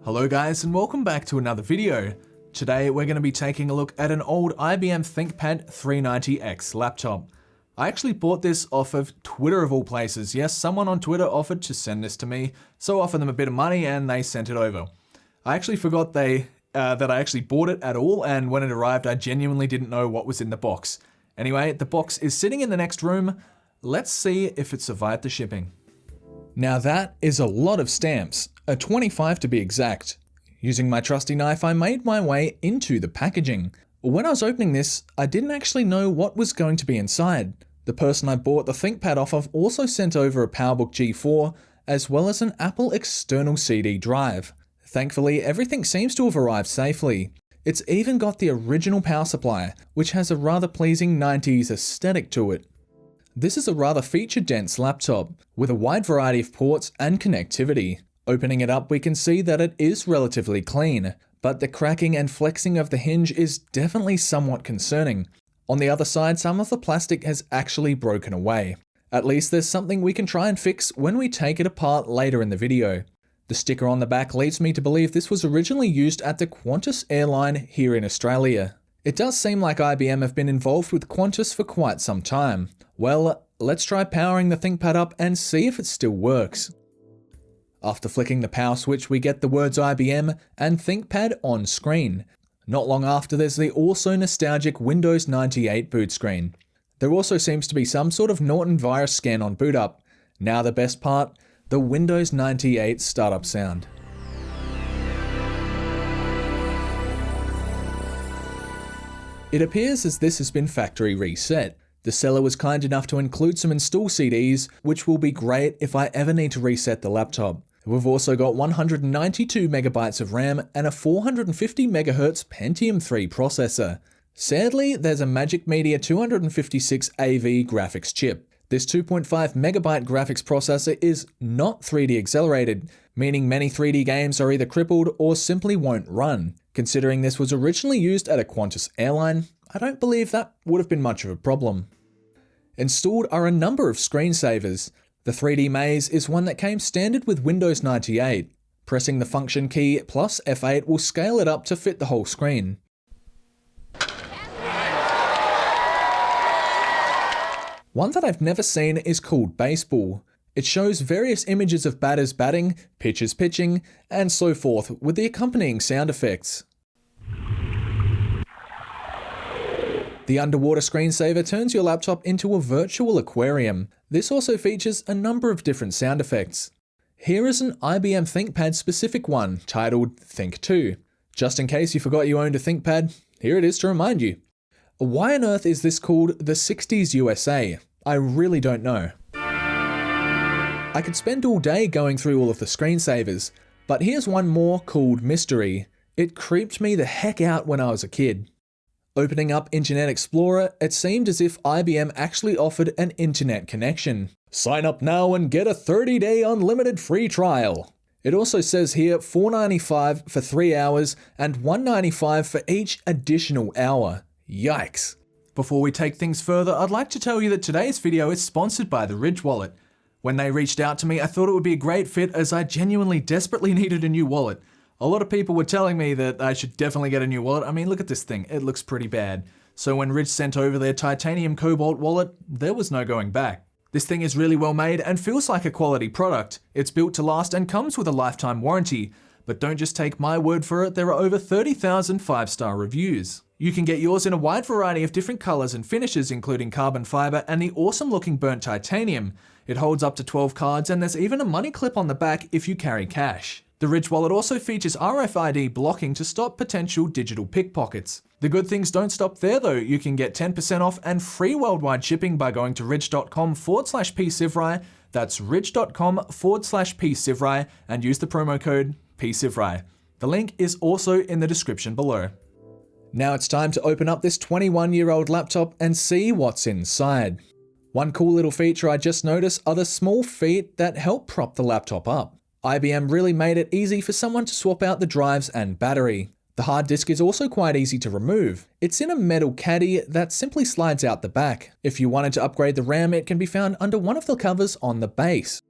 Hello guys and welcome back to another video. Today we're going to be taking a look at an old IBM Thinkpad 390X laptop. I actually bought this off of Twitter of all places. Yes, someone on Twitter offered to send this to me, so I offered them a bit of money and they sent it over. I actually forgot that I actually bought it at all, and when it arrived I genuinely didn't know what was in the box. Anyway, the box is sitting in the next room. Let's see if it survived the shipping. Now that is a lot of stamps, a 25 to be exact. Using my trusty knife, I made my way into the packaging. When I was opening this, I didn't actually know what was going to be inside. The person I bought the ThinkPad off of also sent over a PowerBook G4, as well as an Apple external CD drive. Thankfully, everything seems to have arrived safely. It's even got the original power supply, which has a rather pleasing 90s aesthetic to it. This is a rather feature-dense laptop, with a wide variety of ports and connectivity. Opening it up, we can see that it is relatively clean, but the cracking and flexing of the hinge is definitely somewhat concerning. On the other side, some of the plastic has actually broken away. At least there's something we can try and fix when we take it apart later in the video. The sticker on the back leads me to believe this was originally used at the Qantas airline here in Australia. It does seem like IBM have been involved with Qantas for quite some time. Well, let's try powering the ThinkPad up and see if it still works. After flicking the power switch, we get the words IBM and ThinkPad on screen. Not long after, there's the also nostalgic Windows 98 boot screen. There also seems to be some sort of Norton virus scan on boot up. Now the best part, the Windows 98 startup sound. It appears as this has been factory reset. The seller was kind enough to include some install CDs, which will be great if I ever need to reset the laptop. We've also got 192 megabytes of RAM and a 450 MHz Pentium III processor. Sadly, there's a Magic Media 256 AV graphics chip. This 2.5 megabyte graphics processor is not 3D accelerated, meaning many 3D games are either crippled or simply won't run. Considering this was originally used at a Qantas airline, I don't believe that would have been much of a problem. Installed are a number of screensavers. The 3D maze is one that came standard with Windows 98. Pressing the function key plus F8 will scale it up to fit the whole screen. One that I've never seen is called Baseball. It shows various images of batters batting, pitchers pitching, and so forth, with the accompanying sound effects. The underwater screensaver turns your laptop into a virtual aquarium. This also features a number of different sound effects. Here is an IBM ThinkPad specific one, titled Think 2. Just in case you forgot you owned a ThinkPad, here it is to remind you. Why on earth is this called the 60s USA? I really don't know. I could spend all day going through all of the screensavers, but here's one more called Mystery. It creeped me the heck out when I was a kid. Opening up Internet Explorer, it seemed as if IBM actually offered an internet connection. Sign up now and get a 30-day unlimited free trial. It also says here $4.95 for 3 hours and $1.95 for each additional hour. Yikes. Before we take things further, I'd like to tell you that today's video is sponsored by the Ridge Wallet. When they reached out to me, I thought it would be a great fit as I genuinely desperately needed a new wallet. A lot of people were telling me that I should definitely get a new wallet. I mean, look at this thing. It looks pretty bad. So when Ridge sent over their titanium cobalt wallet, there was no going back. This thing is really well made and feels like a quality product. It's built to last and comes with a lifetime warranty. But don't just take my word for it, there are over 30,000 5-star reviews. You can get yours in a wide variety of different colors and finishes, including carbon fiber and the awesome looking burnt titanium. It holds up to 12 cards and there's even a money clip on the back if you carry cash. The Ridge Wallet also features RFID blocking to stop potential digital pickpockets. The good things don't stop there though. You can get 10% off and free worldwide shipping by going to ridge.com/Psivewri. That's ridge.com/Psivewri and use the promo code Psivewri. The link is also in the description below. Now it's time to open up this 21-year-old laptop and see what's inside. One cool little feature I just noticed are the small feet that help prop the laptop up. IBM really made it easy for someone to swap out the drives and battery. The hard disk is also quite easy to remove. It's in a metal caddy that simply slides out the back. If you wanted to upgrade the RAM, it can be found under one of the covers on the base.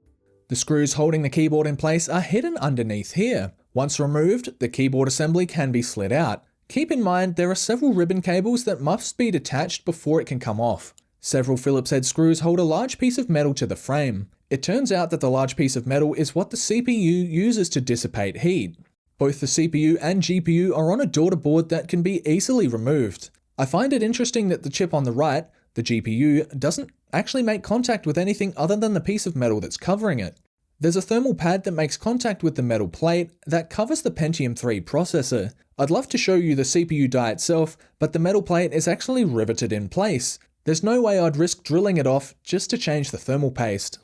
The screws holding the keyboard in place are hidden underneath here. Once removed, the keyboard assembly can be slid out. Keep in mind there are several ribbon cables that must be detached before it can come off. Several Phillips head screws hold a large piece of metal to the frame. It turns out that the large piece of metal is what the CPU uses to dissipate heat. Both the CPU and GPU are on a daughter board that can be easily removed. I find it interesting that the chip on the right, the GPU, doesn't actually make contact with anything other than the piece of metal that's covering it. There's a thermal pad that makes contact with the metal plate that covers the Pentium III processor. I'd love to show you the CPU die itself, but the metal plate is actually riveted in place. There's no way I'd risk drilling it off just to change the thermal paste.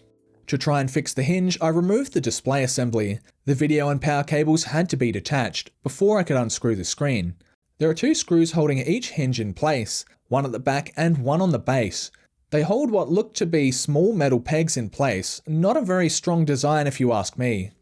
To try and fix the hinge, I removed the display assembly. The video and power cables had to be detached before I could unscrew the screen. There are two screws holding each hinge in place, one at the back and one on the base. They hold what look to be small metal pegs in place, not a very strong design if you ask me.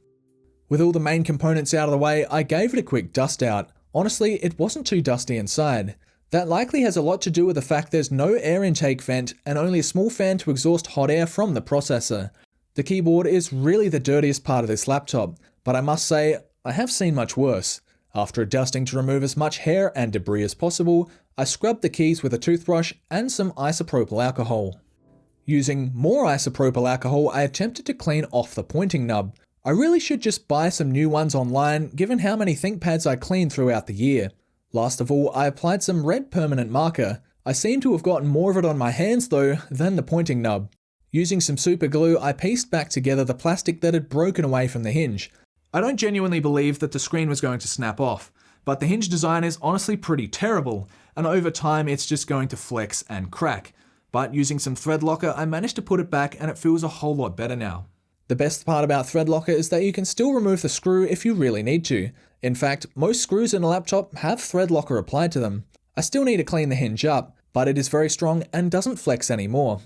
With all the main components out of the way, I gave it a quick dust out. Honestly, it wasn't too dusty inside. That likely has a lot to do with the fact there's no air intake vent and only a small fan to exhaust hot air from the processor. The keyboard is really the dirtiest part of this laptop, but I must say, I have seen much worse. After a dusting to remove as much hair and debris as possible, I scrubbed the keys with a toothbrush and some isopropyl alcohol. Using more isopropyl alcohol, I attempted to clean off the pointing nub. I really should just buy some new ones online, given how many ThinkPads I cleaned throughout the year. Last of all, I applied some red permanent marker. I seem to have gotten more of it on my hands though than the pointing nub. Using some super glue, I pieced back together the plastic that had broken away from the hinge. I don't genuinely believe that the screen was going to snap off, but the hinge design is honestly pretty terrible, and over time it's just going to flex and crack. But using some thread locker, I managed to put it back and it feels a whole lot better now. The best part about thread locker is that you can still remove the screw if you really need to. In fact, most screws in a laptop have thread locker applied to them. I still need to clean the hinge up, but it is very strong and doesn't flex anymore.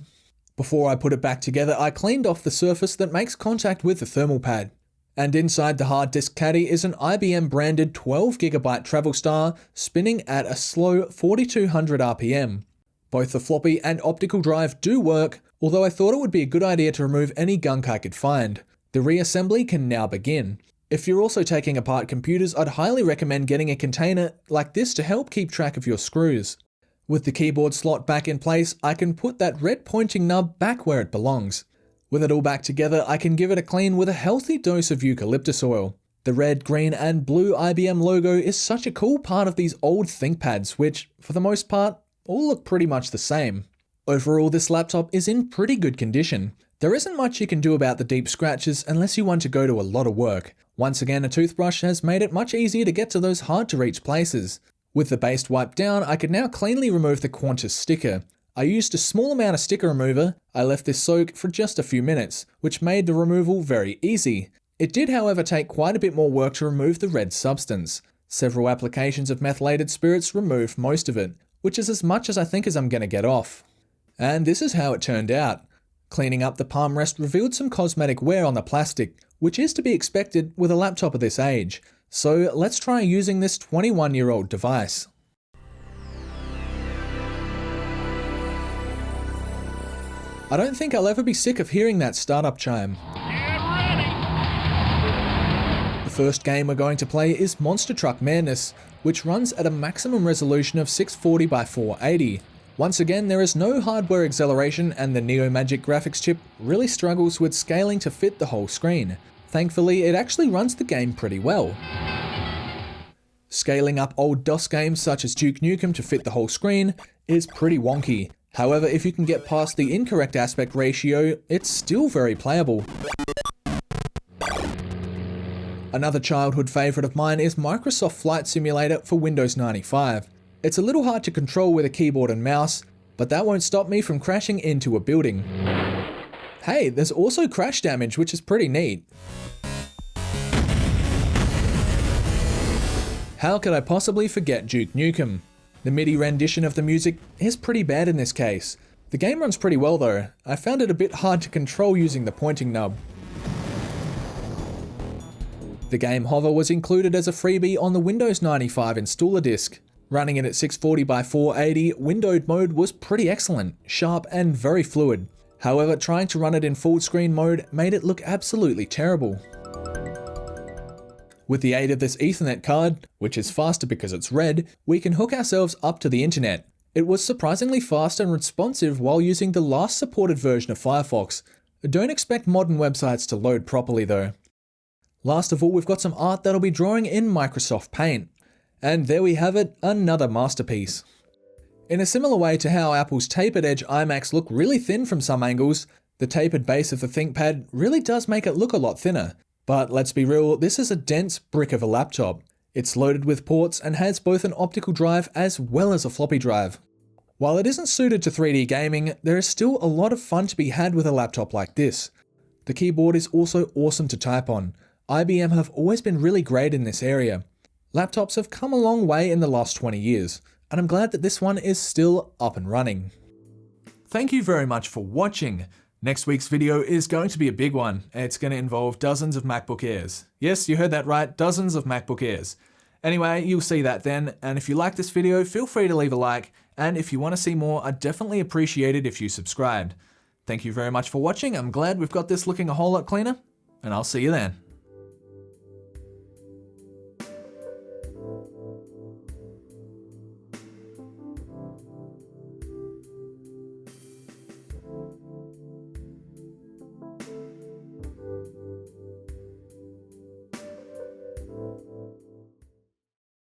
Before I put it back together, I cleaned off the surface that makes contact with the thermal pad. And inside the hard disk caddy is an IBM branded 12GB Travel Star spinning at a slow 4200 RPM. Both the floppy and optical drive do work, although I thought it would be a good idea to remove any gunk I could find. The reassembly can now begin. If you're also taking apart computers, I'd highly recommend getting a container like this to help keep track of your screws. With the keyboard slot back in place, I can put that red pointing nub back where it belongs. With it all back together, I can give it a clean with a healthy dose of eucalyptus oil. The red, green, and blue IBM logo is such a cool part of these old ThinkPads, which, for the most part, all look pretty much the same. Overall, this laptop is in pretty good condition. There isn't much you can do about the deep scratches unless you want to go to a lot of work. Once again, a toothbrush has made it much easier to get to those hard to reach places. With the base wiped down, I could now cleanly remove the Qantas sticker. I used a small amount of sticker remover. I left this soak for just a few minutes, which made the removal very easy. It did, however, take quite a bit more work to remove the red substance. Several applications of methylated spirits removed most of it, which is as much as I think as I'm going to get off. And this is how it turned out. Cleaning up the palm rest revealed some cosmetic wear on the plastic, which is to be expected with a laptop of this age. So let's try using this 21-year-old device. I don't think I'll ever be sick of hearing that startup chime. The first game we're going to play is Monster Truck Madness, which runs at a maximum resolution of 640 by 480. Once again, there is no hardware acceleration and the NeoMagic graphics chip really struggles with scaling to fit the whole screen. Thankfully, it actually runs the game pretty well. Scaling up old DOS games such as Duke Nukem to fit the whole screen is pretty wonky. However, if you can get past the incorrect aspect ratio, it's still very playable. Another childhood favourite of mine is Microsoft Flight Simulator for Windows 95. It's a little hard to control with a keyboard and mouse, but that won't stop me from crashing into a building. Hey, there's also crash damage, which is pretty neat. How could I possibly forget Duke Nukem? The MIDI rendition of the music is pretty bad in this case. The game runs pretty well though. I found it a bit hard to control using the pointing nub. The game Hover was included as a freebie on the Windows 95 installer disk. Running it at 640 by 480, windowed mode was pretty excellent, sharp and very fluid. However, trying to run it in full screen mode made it look absolutely terrible. With the aid of this Ethernet card, which is faster because it's red, we can hook ourselves up to the internet. It was surprisingly fast and responsive while using the last supported version of Firefox. Don't expect modern websites to load properly though. Last of all, we've got some art that'll be drawing in Microsoft Paint. And there we have it, another masterpiece. In a similar way to how Apple's tapered edge iMacs look really thin from some angles, the tapered base of the ThinkPad really does make it look a lot thinner. But let's be real, this is a dense brick of a laptop. It's loaded with ports and has both an optical drive as well as a floppy drive. While it isn't suited to 3D gaming, there is still a lot of fun to be had with a laptop like this. The keyboard is also awesome to type on. IBM have always been really great in this area. Laptops have come a long way in the last 20 years, and I'm glad that this one is still up and running. Thank you very much for watching. Next week's video is going to be a big one. It's going to involve dozens of MacBook Airs. Yes, you heard that right, dozens of MacBook Airs. Anyway, you'll see that then, and if you like this video, feel free to leave a like, and if you want to see more, I'd definitely appreciate it if you subscribed. Thank you very much for watching. I'm glad we've got this looking a whole lot cleaner, and I'll see you then.